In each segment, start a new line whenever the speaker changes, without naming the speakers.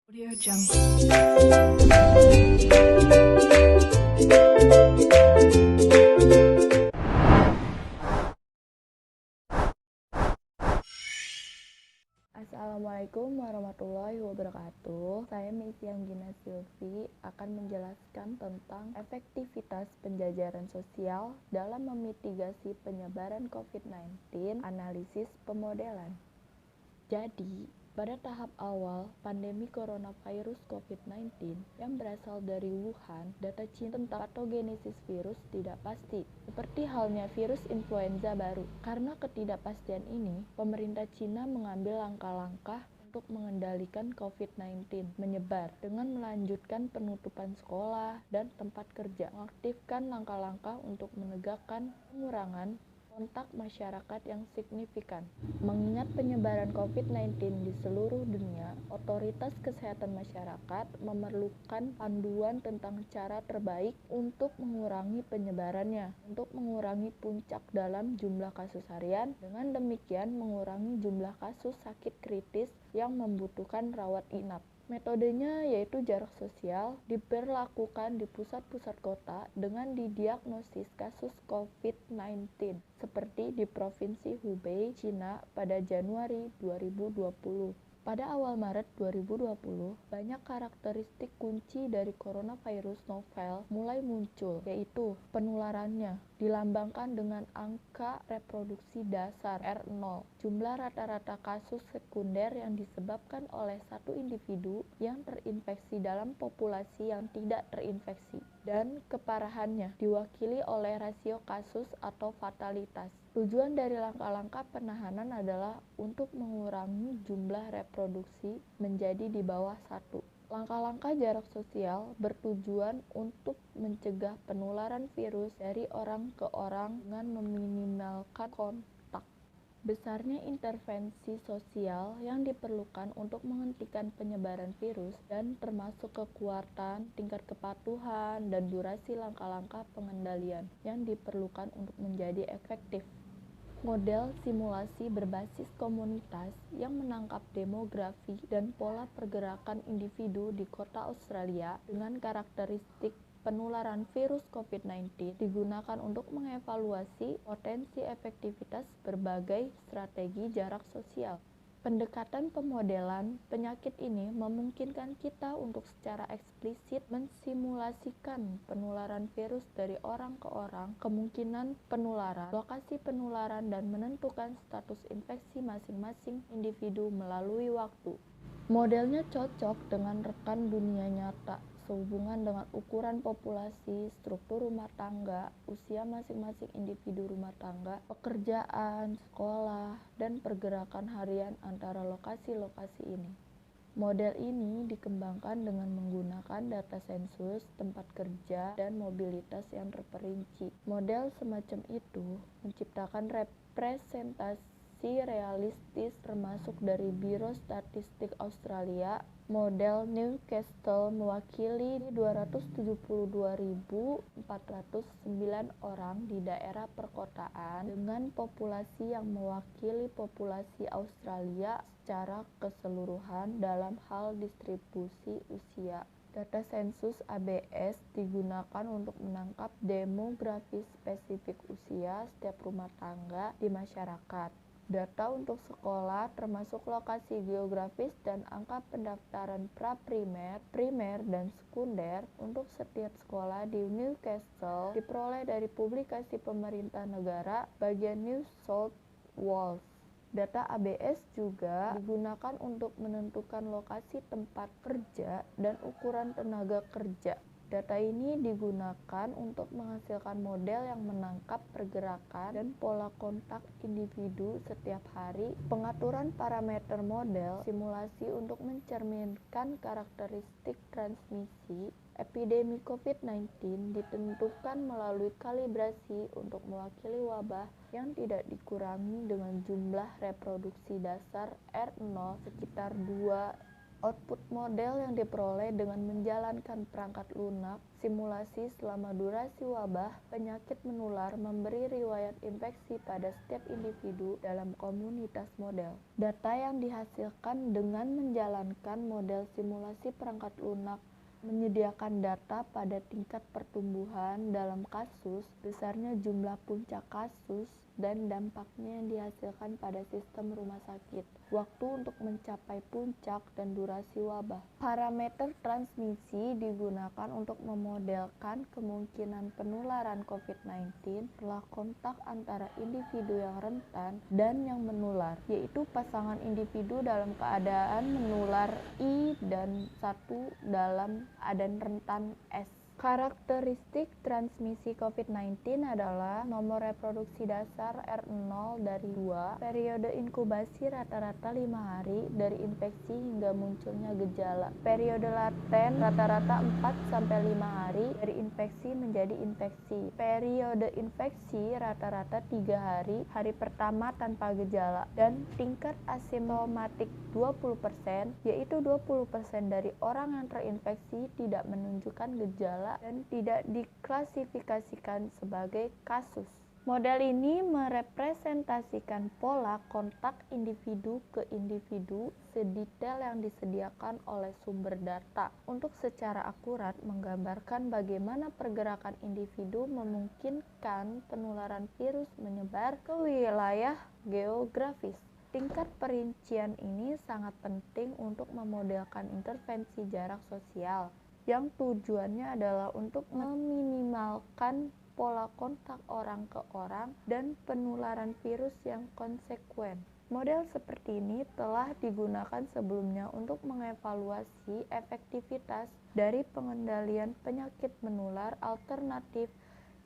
Audio Jungle.
Assalamualaikum warahmatullahi wabarakatuh. Saya Miss Yanggina Silvi akan menjelaskan tentang efektivitas penjajaran sosial dalam memitigasi penyebaran COVID-19, analisis pemodelan. Jadi, pada tahap awal pandemi coronavirus COVID-19 yang berasal dari Wuhan, data Cina tentang patogenesis virus tidak pasti, seperti halnya virus influenza baru. Karena ketidakpastian ini, pemerintah Cina mengambil langkah-langkah untuk mengendalikan COVID-19 menyebar dengan melanjutkan penutupan sekolah dan tempat kerja, mengaktifkan langkah-langkah untuk menegakkan pengurangan kontak masyarakat yang signifikan. Mengingat penyebaran COVID-19 di seluruh dunia, otoritas kesehatan masyarakat memerlukan panduan tentang cara terbaik untuk mengurangi penyebarannya, untuk mengurangi puncak dalam jumlah kasus harian, dengan demikian mengurangi jumlah kasus sakit kritis yang membutuhkan rawat inap. Metodenya yaitu jarak sosial diberlakukan di pusat-pusat kota dengan didiagnosis kasus COVID-19 seperti di Provinsi Hubei, Cina pada Januari 2020. Pada awal Maret 2020, banyak karakteristik kunci dari coronavirus novel mulai muncul, yaitu penularannya dilambangkan dengan angka reproduksi dasar R0, jumlah rata-rata kasus sekunder yang disebabkan oleh satu individu yang terinfeksi dalam populasi yang tidak terinfeksi, dan keparahannya diwakili oleh rasio kasus atau fatalitas. Tujuan dari langkah-langkah penahanan adalah untuk mengurangi jumlah reproduksi menjadi di bawah 1. Langkah-langkah jarak sosial bertujuan untuk mencegah penularan virus dari orang ke orang dengan meminimalkan kontak. Besarnya intervensi sosial yang diperlukan untuk menghentikan penyebaran virus dan termasuk kekuatan, tingkat kepatuhan, dan durasi langkah-langkah pengendalian yang diperlukan untuk menjadi efektif. Model simulasi berbasis komunitas yang menangkap demografi dan pola pergerakan individu di kota Australia dengan karakteristik penularan virus COVID-19 digunakan untuk mengevaluasi potensi efektivitas berbagai strategi jarak sosial. Pendekatan pemodelan penyakit ini memungkinkan kita untuk secara eksplisit mensimulasikan penularan virus dari orang ke orang, kemungkinan penularan, lokasi penularan, dan menentukan status infeksi masing-masing individu melalui waktu. Modelnya cocok dengan rekan dunia nyata sehubungan dengan ukuran populasi, struktur rumah tangga, usia masing-masing individu rumah tangga, pekerjaan, sekolah, dan pergerakan harian antara lokasi-lokasi ini. Model ini dikembangkan dengan menggunakan data sensus, tempat kerja, dan mobilitas yang terperinci. Model semacam itu menciptakan representasi realistis termasuk dari Biro Statistik Australia. Model Newcastle mewakili 272.409 orang di daerah perkotaan dengan populasi yang mewakili populasi Australia secara keseluruhan dalam hal distribusi usia. Data sensus ABS digunakan untuk menangkap demografi spesifik usia setiap rumah tangga di masyarakat. Data untuk sekolah termasuk lokasi geografis dan angka pendaftaran pra-primer, primer, dan sekunder untuk setiap sekolah di Newcastle diperoleh dari publikasi pemerintah negara bagian New South Wales. Data ABS juga digunakan untuk menentukan lokasi tempat kerja dan ukuran tenaga kerja. Data ini digunakan untuk menghasilkan model yang menangkap pergerakan dan pola kontak individu setiap hari. Pengaturan parameter model simulasi untuk mencerminkan karakteristik transmisi epidemi COVID-19 ditentukan melalui kalibrasi untuk mewakili wabah yang tidak dikurangi dengan jumlah reproduksi dasar R0 sekitar 2 Output model yang diperoleh dengan menjalankan perangkat lunak simulasi selama durasi wabah penyakit menular memberi riwayat infeksi pada setiap individu dalam komunitas model. Data yang dihasilkan dengan menjalankan model simulasi perangkat lunak menyediakan data pada tingkat pertumbuhan dalam kasus, besarnya jumlah puncak kasus, dan dampaknya yang dihasilkan pada sistem rumah sakit, waktu untuk mencapai puncak dan durasi wabah. Parameter transmisi digunakan untuk memodelkan kemungkinan penularan COVID-19 setelah kontak antara individu yang rentan dan yang menular, yaitu pasangan individu dalam keadaan menular I dan satu dalam keadaan rentan S. Karakteristik transmisi COVID-19 adalah nomor reproduksi dasar R0 dari 2, periode inkubasi rata-rata 5 hari dari infeksi hingga munculnya gejala, periode laten rata-rata 4-5 hari dari infeksi menjadi infeksi, periode infeksi rata-rata 3 hari, hari pertama tanpa gejala, dan tingkat asimptomatik 20%, yaitu 20% dari orang yang terinfeksi tidak menunjukkan gejala dan tidak diklasifikasikan sebagai kasus. Model ini merepresentasikan pola kontak individu ke individu sedetail yang disediakan oleh sumber data untuk secara akurat menggambarkan bagaimana pergerakan individu memungkinkan penularan virus menyebar ke wilayah geografis. Tingkat perincian ini sangat penting untuk memodelkan intervensi jarak sosial yang tujuannya adalah untuk meminimalkan pola kontak orang ke orang dan penularan virus yang konsekuen. Model seperti ini telah digunakan sebelumnya untuk mengevaluasi efektivitas dari pengendalian penyakit menular alternatif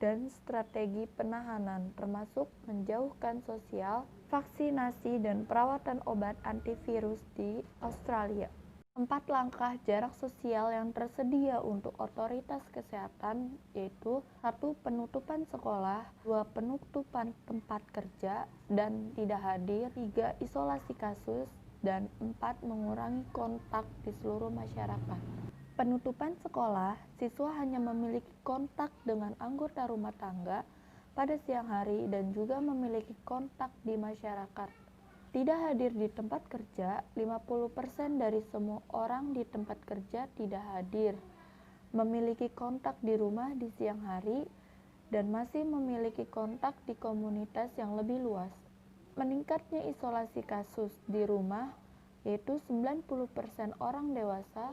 dan strategi penahanan, termasuk menjauhkan sosial, vaksinasi, dan perawatan obat antivirus di Australia. 4 langkah jarak sosial yang tersedia untuk otoritas kesehatan yaitu 1. Penutupan sekolah, 2. Penutupan tempat kerja dan tidak hadir, 3. Isolasi kasus, dan 4. Mengurangi kontak di seluruh masyarakat. Penutupan sekolah, siswa hanya memiliki kontak dengan anggota rumah tangga pada siang hari dan juga memiliki kontak di masyarakat. Tidak hadir di tempat kerja, 50% dari semua orang di tempat kerja tidak hadir, memiliki kontak di rumah di siang hari, dan masih memiliki kontak di komunitas yang lebih luas. Meningkatnya isolasi kasus di rumah, yaitu 90% orang dewasa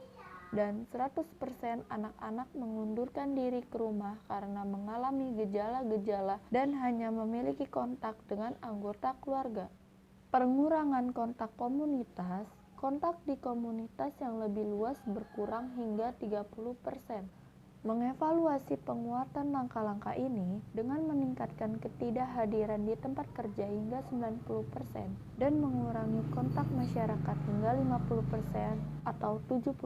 dan 100% anak-anak mengundurkan diri ke rumah karena mengalami gejala-gejala dan hanya memiliki kontak dengan anggota keluarga. Pengurangan kontak komunitas, kontak di komunitas yang lebih luas berkurang hingga 30%. Mengevaluasi penguatan langkah-langkah ini dengan meningkatkan ketidakhadiran di tempat kerja hingga 90% dan mengurangi kontak masyarakat hingga 50% atau 70%.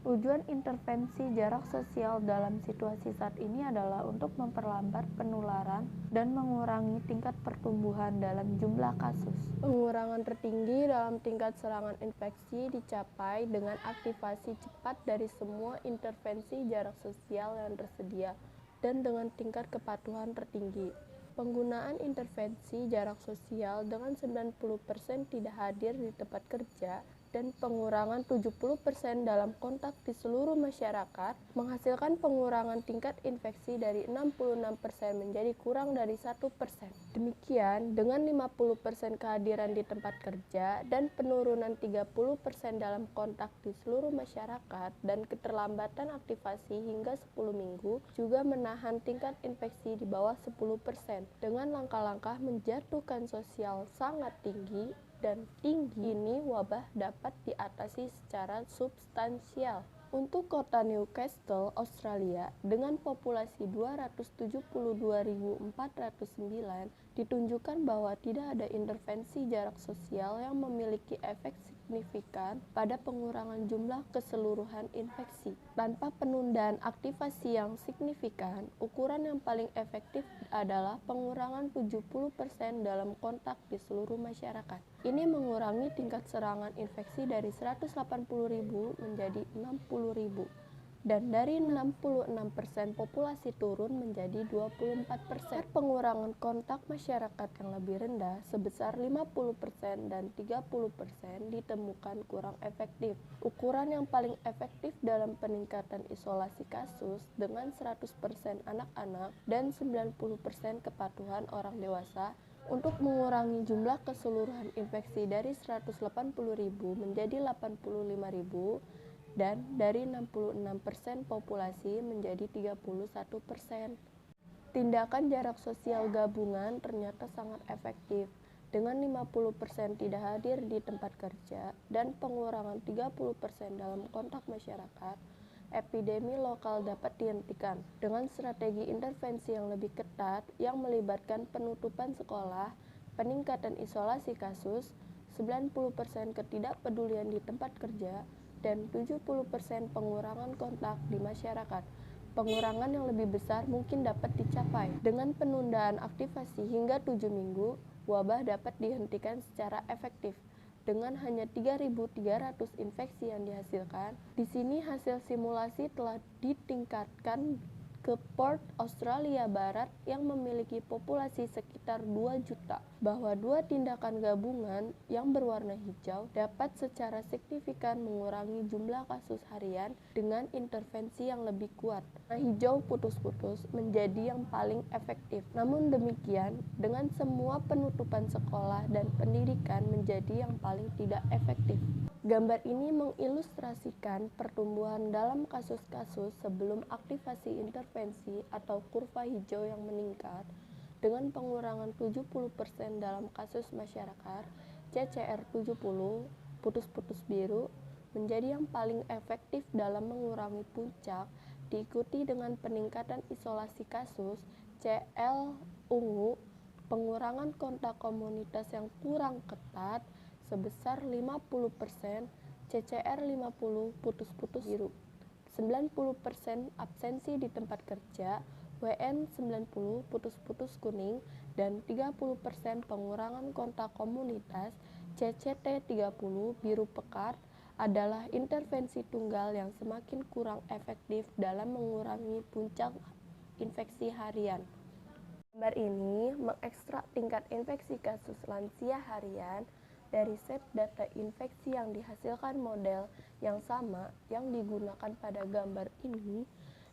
Tujuan intervensi jarak sosial dalam situasi saat ini adalah untuk memperlambat penularan dan mengurangi tingkat pertumbuhan dalam jumlah kasus. Pengurangan tertinggi dalam tingkat serangan infeksi dicapai dengan aktivasi cepat dari semua intervensi jarak sosial yang tersedia dan dengan tingkat kepatuhan tertinggi. Penggunaan intervensi jarak sosial dengan 90% tidak hadir di tempat kerja dan pengurangan 70% dalam kontak di seluruh masyarakat menghasilkan pengurangan tingkat infeksi dari 66% menjadi kurang dari 1%. Demikian, dengan 50% kehadiran di tempat kerja dan penurunan 30% dalam kontak di seluruh masyarakat dan keterlambatan aktivasi hingga 10 minggu juga menahan tingkat infeksi di bawah 10% dengan langkah-langkah menjatuhkan sosial sangat tinggi dan tinggi ini wabah dapat diatasi secara substansial. Untuk kota Newcastle, Australia, dengan populasi 272.409, ditunjukkan bahwa tidak ada intervensi jarak sosial yang memiliki efek signifikan pada pengurangan jumlah keseluruhan infeksi. Tanpa penundaan aktivasi yang signifikan, ukuran yang paling efektif adalah pengurangan 70% dalam kontak di seluruh masyarakat. Ini mengurangi tingkat serangan infeksi dari 180.000 menjadi 60.000 dan dari 66% populasi turun menjadi 24%. Pengurangan kontak masyarakat yang lebih rendah sebesar 50% dan 30% ditemukan kurang efektif. Ukuran yang paling efektif dalam peningkatan isolasi kasus dengan 100% anak-anak dan 90% kepatuhan orang dewasa untuk mengurangi jumlah keseluruhan infeksi dari 180.000 menjadi 85.000 dan dari 66% populasi menjadi 31%. Tindakan jarak sosial gabungan ternyata sangat efektif. Dengan 50% tidak hadir di tempat kerja dan pengurangan 30% dalam kontak masyarakat, epidemi lokal dapat dihentikan dengan strategi intervensi yang lebih ketat yang melibatkan penutupan sekolah, peningkatan isolasi kasus, 90% ketidakpedulian di tempat kerja, dan 70% pengurangan kontak di masyarakat. Pengurangan yang lebih besar mungkin dapat dicapai. Dengan penundaan aktivasi hingga 7 minggu, wabah dapat dihentikan secara efektif. Dengan hanya 3.300 infeksi yang dihasilkan, di sini hasil simulasi telah ditingkatkan ke Perth, Australia Barat yang memiliki populasi sekitar 2 juta, bahwa dua tindakan gabungan yang berwarna hijau dapat secara signifikan mengurangi jumlah kasus harian dengan intervensi yang lebih kuat. Warna hijau putus-putus menjadi yang paling efektif. Namun demikian, dengan semua penutupan sekolah dan pendidikan menjadi yang paling tidak efektif. Gambar ini mengilustrasikan pertumbuhan dalam kasus-kasus sebelum aktivasi intervensi atau kurva hijau yang meningkat dengan pengurangan 70% dalam kasus masyarakat. CCR 70 putus-putus biru menjadi yang paling efektif dalam mengurangi puncak, diikuti dengan peningkatan isolasi kasus. CL ungu pengurangan kontak komunitas yang kurang ketat sebesar 50%, CCR 50 putus-putus biru, 90% absensi di tempat kerja, WN 90 putus-putus kuning, dan 30% pengurangan kontak komunitas, CCT 30 biru pekat, adalah intervensi tunggal yang semakin kurang efektif dalam mengurangi puncak infeksi harian. Gambar ini mengekstrak tingkat infeksi kasus lansia harian dari set data infeksi yang dihasilkan model yang sama yang digunakan pada gambar ini,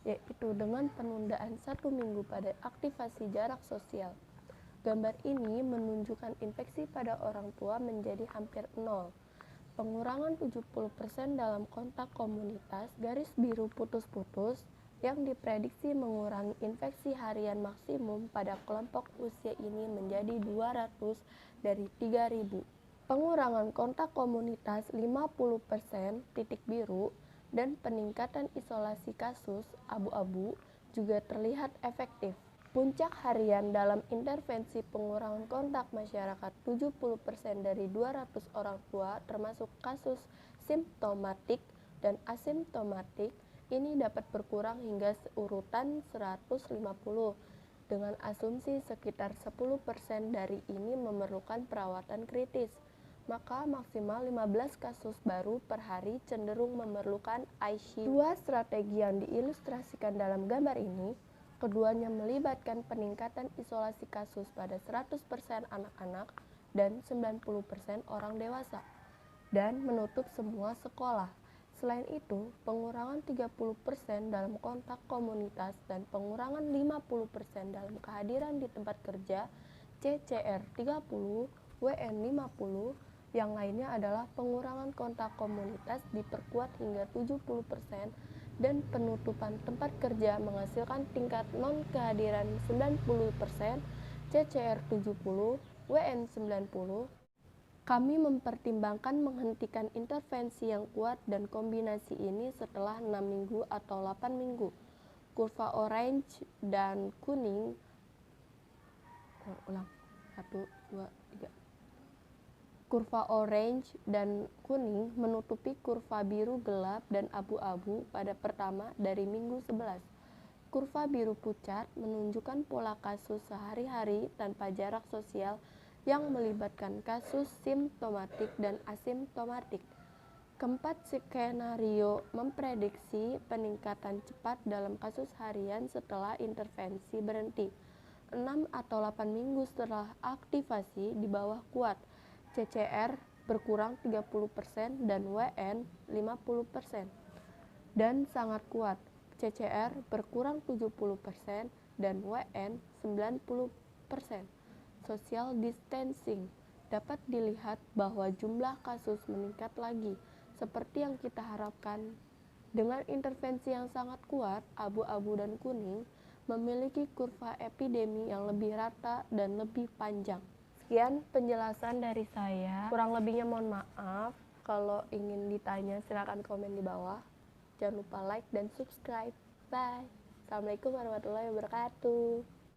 yaitu dengan penundaan 1 minggu pada aktivasi jarak sosial. Gambar ini menunjukkan infeksi pada orang tua menjadi hampir nol. Pengurangan 70% dalam kontak komunitas garis biru putus-putus yang diprediksi mengurangi infeksi harian maksimum pada kelompok usia ini menjadi 200 dari 3.000. Pengurangan kontak komunitas 50% titik biru dan peningkatan isolasi kasus abu-abu juga terlihat efektif. Puncak harian dalam intervensi pengurangan kontak masyarakat 70% dari 200 orang tua termasuk kasus simptomatik dan asimptomatik ini dapat berkurang hingga urutan 150 dengan asumsi sekitar 10% dari ini memerlukan perawatan kritis. Maka maksimal 15 kasus baru per hari cenderung memerlukan ICU. Dua strategi yang diilustrasikan dalam gambar ini, keduanya melibatkan peningkatan isolasi kasus pada 100% anak-anak dan 90% orang dewasa, dan menutup semua sekolah. Selain itu, pengurangan 30% dalam kontak komunitas dan pengurangan 50% dalam kehadiran di tempat kerja, CCR 30, WN 50, yang lainnya adalah pengurangan kontak komunitas diperkuat hingga 70% dan penutupan tempat kerja menghasilkan tingkat non-kehadiran 90%, CCR 70, WN 90,
Kami mempertimbangkan menghentikan intervensi yang kuat dan kombinasi ini setelah 6 minggu atau 8 minggu. Kurva orange dan kuning Kurva orange dan kuning menutupi kurva biru gelap dan abu-abu pada pertama dari minggu 11. Kurva biru pucat menunjukkan pola kasus sehari-hari tanpa jarak sosial yang melibatkan kasus simptomatik dan asimptomatik. Keempat skenario memprediksi peningkatan cepat dalam kasus harian setelah intervensi berhenti. 6 atau 8 minggu setelah aktivasi di bawah kuat, CCR berkurang 30% dan WN 50%. Dan sangat kuat, CCR berkurang 70% dan WN 90%. Social distancing dapat dilihat bahwa jumlah kasus meningkat lagi, seperti yang kita harapkan. Dengan intervensi yang sangat kuat, abu-abu dan kuning memiliki kurva epidemi yang lebih rata dan lebih panjang. Sekian penjelasan dari saya. Kurang lebihnya mohon maaf. Kalau ingin ditanya silakan komen di bawah. Jangan lupa like dan subscribe. Bye. Assalamualaikum warahmatullahi wabarakatuh.